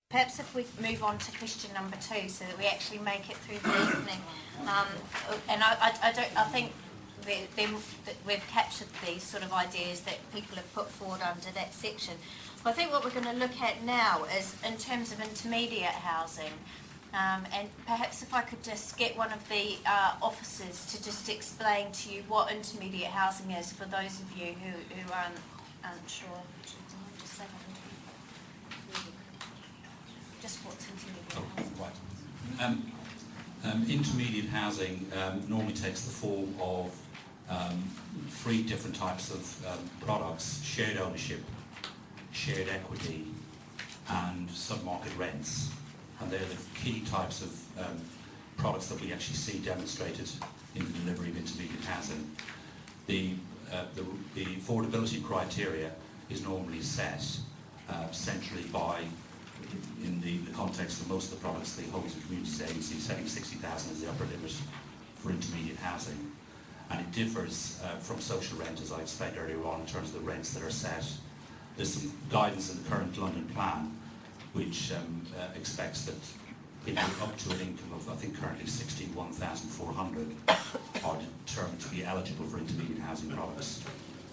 Perhaps if we move on to question number 2, so that we actually make it through the evening. And I think that we've captured these sort of ideas that people have put forward under that section. But I think what we're going to look at now is in terms of intermediate housing. And perhaps if I could just get one of the officers to just explain to you what intermediate housing is for those of you who aren't sure. Just say that. Just what's intermediate housing? Right. Intermediate housing normally takes the form of 3 different types of products: shared ownership, shared equity, and sub-market rents. And they're the key types of products that we actually see demonstrated in the delivery of intermediate housing. The affordability criteria is normally set centrally by, in the context of most of the products, the Homes and Communities Agency setting 60,000 as the upper limit for intermediate housing. And it differs from social rent, as I explained earlier on, in terms of the rents that are set. There's some guidance in the current London plan which expects that people up to an income of, I think currently 61,400 are determined to be eligible for intermediate housing products.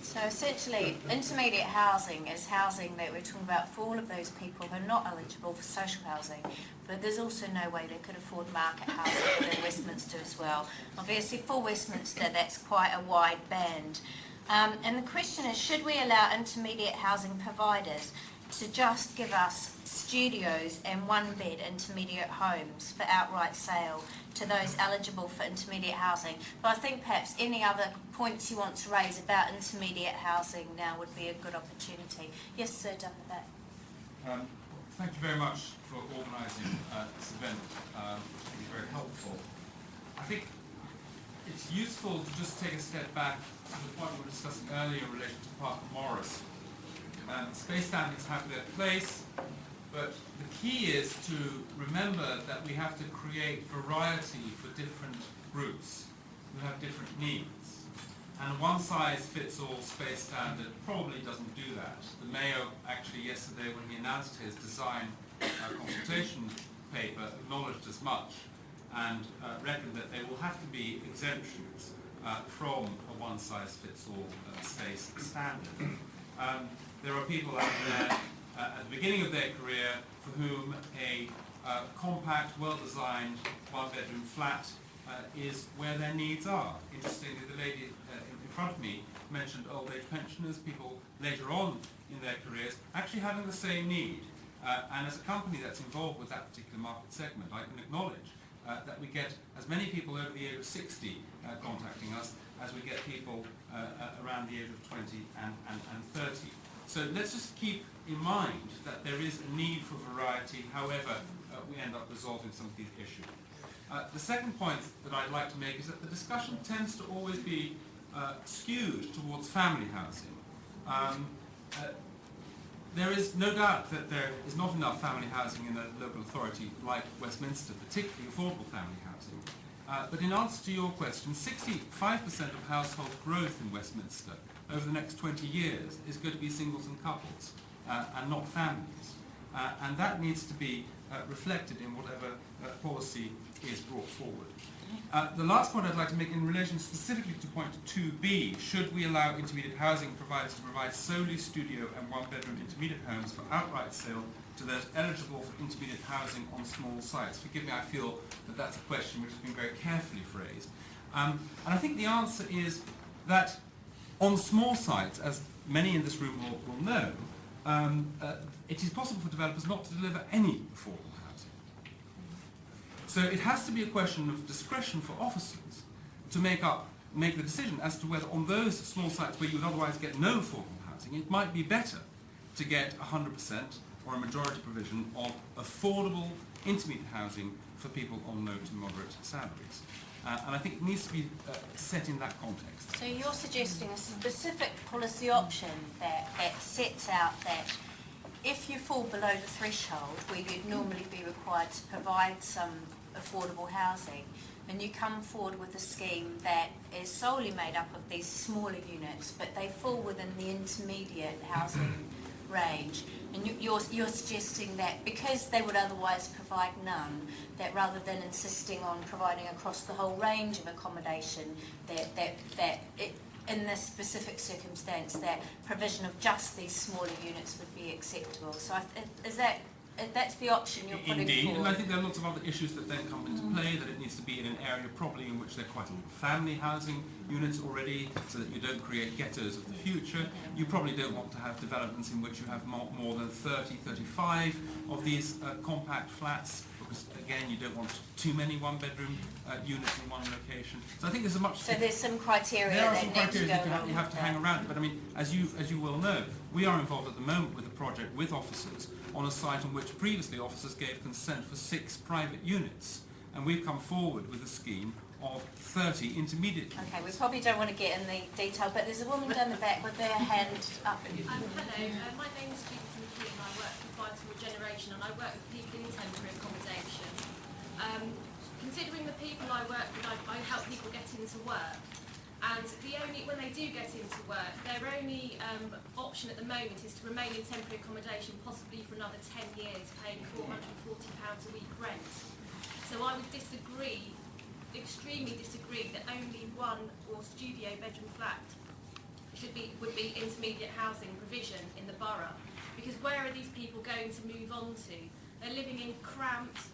So essentially, intermediate housing is housing that we're talking about for all of those people who are not eligible for social housing, but there's also no way they could afford market housing within Westminster as well. Obviously, for Westminster, that's quite a wide band. And the question is, should we allow intermediate housing providers to just give us studios and 1-bed intermediate homes for outright sale to those eligible for intermediate housing? But I think perhaps any other points you want to raise about intermediate housing now would be a good opportunity. Yes, sir, down the back. Thank you very much for organising this event, which has been very helpful. I think it's useful to just take a step back to the point we were discussing earlier in relation to Parker Morris. Space standards have their place, but the key is to remember that we have to create variety for different groups who have different needs. And a one-size-fits-all space standard probably doesn't do that. The Mayor actually yesterday, when he announced his design consultation paper, acknowledged as much and reckoned that there will have to be exemptions from a one-size-fits-all space standard. There are people out there at the beginning of their career for whom a compact, well-designed, 1-bedroom flat is where their needs are. Interestingly, the lady in front of me mentioned old age pensioners, people later on in their careers actually having the same need. And as a company that's involved with that particular market segment, I can acknowledge that we get as many people over the age of 60 contacting us as we get people around the age of 20 and 30. So let's just keep in mind that there is a need for variety, however we end up resolving some of these issues. The second point that I'd like to make is that the discussion tends to always be skewed towards family housing. There is no doubt that there is not enough family housing in a local authority like Westminster, particularly affordable family housing. But in answer to your question, 65% of household growth in Westminster over the next 20 years is going to be singles and couples and not families. And that needs to be reflected in whatever policy is brought forward. The last point I'd like to make in relation specifically to point 2b, should we allow intermediate housing providers to provide solely studio and 1-bedroom intermediate homes for outright sale to those eligible for intermediate housing on small sites? Forgive me, I feel that that's a question which has been very carefully phrased. And I think the answer is that on small sites, as many in this room will know, it is possible for developers not to deliver any affordable housing. So it has to be a question of discretion for officers to make the decision as to whether on those small sites where you would otherwise get no affordable housing, it might be better to get 100% or a majority provision of affordable intermediate housing for people on low to moderate salaries. And I think it needs to be set in that context. So you're suggesting a specific policy option that sets out that if you fall below the threshold where you'd normally be required to provide some affordable housing, and you come forward with a scheme that is solely made up of these smaller units, but they fall within the intermediate housing range. And you're suggesting that because they would otherwise provide none, that rather than insisting on providing across the whole range of accommodation, in this specific circumstance, that provision of just these smaller units would be acceptable. So that's the option you're putting Indeed, forward. and I think there are lots of other issues that then come into play, that it needs to be in an area probably in which there are quite a lot of family housing units already, so that you don't create ghettos of the future. You probably don't want to have developments in which you have more than 30, 35 of these compact flats, because again, you don't want too many one-bedroom units in one location. So I think there's a much... So there's some criteria There are that some need to criteria go that you have to hang around it, but I mean, as you will know, we are involved at the moment with a project with officers on a site on which previously officers gave consent for 6 private units, and we've come forward with a scheme of 30 intermediate units. Okay, we probably don't want to get in the detail, but there's a woman down the back with their hand up. Hello, my name is Judith McKee and I work for Vital Regeneration, and I work with people in temporary accommodation. Considering the people I work with, I help people get into work, and when they do get into work, their only option at the moment is to remain in temporary accommodation, possibly for another 10 years, paying £440 a week rent. So I would disagree, extremely disagree, that only one or studio bedroom flat would be intermediate housing provision in the borough, because where are these people going to move on to? They're living in cramped,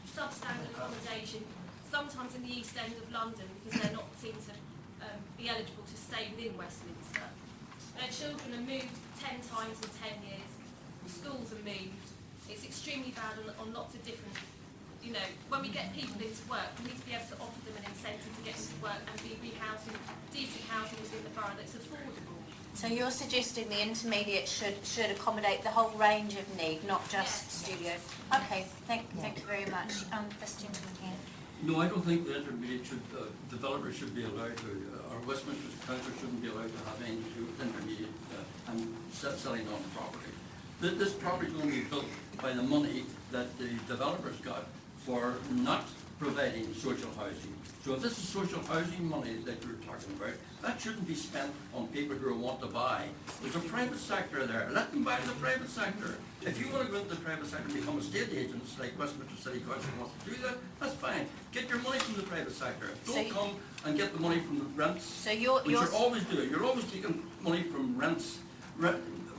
substandard accommodation, sometimes in the East End of London, because they're not seen to be eligible to stay within Westminster. Their children are moved 10 times in 10 years, schools are moved. It's extremely bad on lots of different, when we get people into work, we need to be able to offer them an incentive to get into work and be rehousing, decent housing within the borough that's affordable. So you're suggesting the intermediate should accommodate the whole range of need, not just studio. Okay, thank you very much. This gentleman here. No, I don't think the intermediate developers should be allowed to, or Westminster Council shouldn't be allowed to have any intermediate and selling on the property. This property is going to be built by the money that the developers got for not providing social housing. So if this is social housing money that you're talking about, that shouldn't be spent on people who want to buy. There's a private sector there. Let them buy the private sector. If you want to go into the private sector and become a state agent, like Westminster City Council wants to do that, that's fine. Get your money from the private sector. Don't come and get the money from the rents, So which you're always doing. You're always taking money from rents.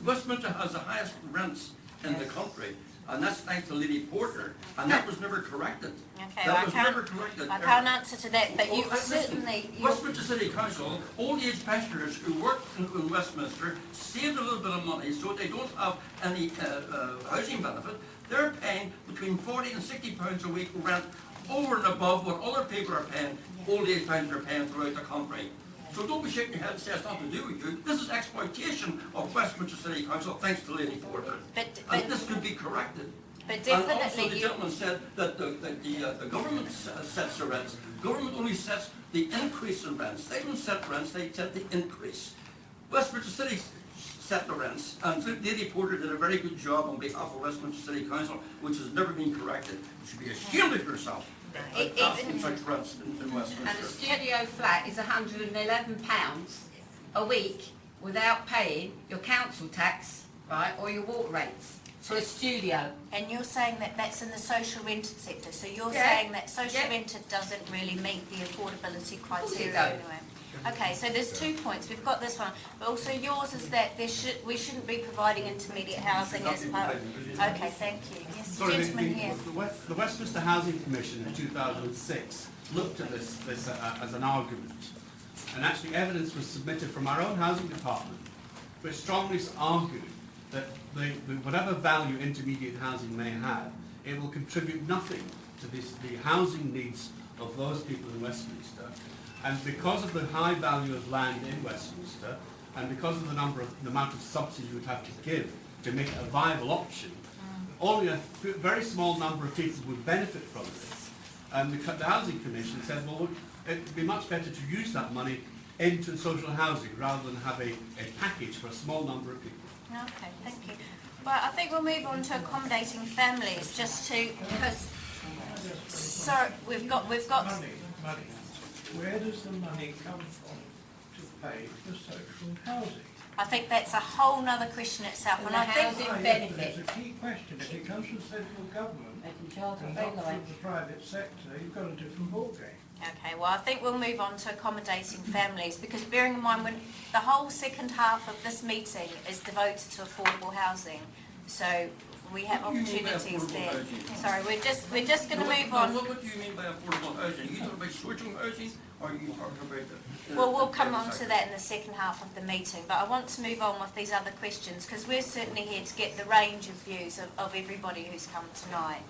Westminster has the highest rents in the country, and that's thanks to Lady Porter, and that was never corrected. Okay, That was never corrected. I can't answer to that, but you certainly... Westminster City Council, old age pensioners who work in Westminster saved a little bit of money so they don't have any housing benefit. They're paying between £40 and £60 a week rent over and above what other people are paying, old age pensioners are paying throughout the country. So don't be shaking your head and say it's nothing to do with you. This is exploitation of Westminster City Council thanks to Lady Porter. And this could be corrected. But And also the gentleman said that the government sets the rents. Government only sets the increase in rents. They don't set rents, they set the increase. Westminster City set the rents, and Lady Porter did a very good job on behalf of Westminster City Council, which has never been corrected. You should be ashamed of yourself. Asking such rents in Westminster. And a studio flat is £111 a week without paying your council tax, right, or your water rates for a studio. And you're saying that that's in the social rented sector, so you're Yeah. saying that social rented doesn't really meet the affordability criteria don't. anyway. Okay, so there's 2 points. We've got this one, but also yours is that we shouldn't be providing intermediate housing as part. Okay, thank you. Yes, Sorry, gentleman here. the Westminster Housing Commission in 2006 looked at this as an argument, and actually evidence was submitted from our own housing department, which strongly argued that whatever value intermediate housing may have, it will contribute nothing to the housing needs of those people in Westminster. And because of the high value of land in Westminster, and because of the amount of subsidy you would have to give to make it a viable option, only a very small number of people would benefit from this. And the Housing Commission said, well, it would be much better to use that money into social housing rather than have a package for a small number of people. Okay, thank you. Well, I think we'll move on to accommodating families, just to, because, sorry, we've got. Money. Where does the money come from to pay for social housing? I think that's a whole nother question itself. And And the I think housing It's benefit. a key question. If it comes from central government They can charge and what not they from like. the private sector, you've got a different ballgame. Okay, well, I think we'll move on to accommodating families, because bearing in mind when the whole second half of this meeting is devoted to affordable housing, so we have What do you mean by opportunities affordable there. housing? Sorry, we're just going to move on. What do you mean by affordable housing? Are you talking about social housing, or are you talking about the... Well, we'll come on to that in the second half of the meeting, but I want to move on with these other questions, because we're certainly here to get the range of views of everybody who's come tonight.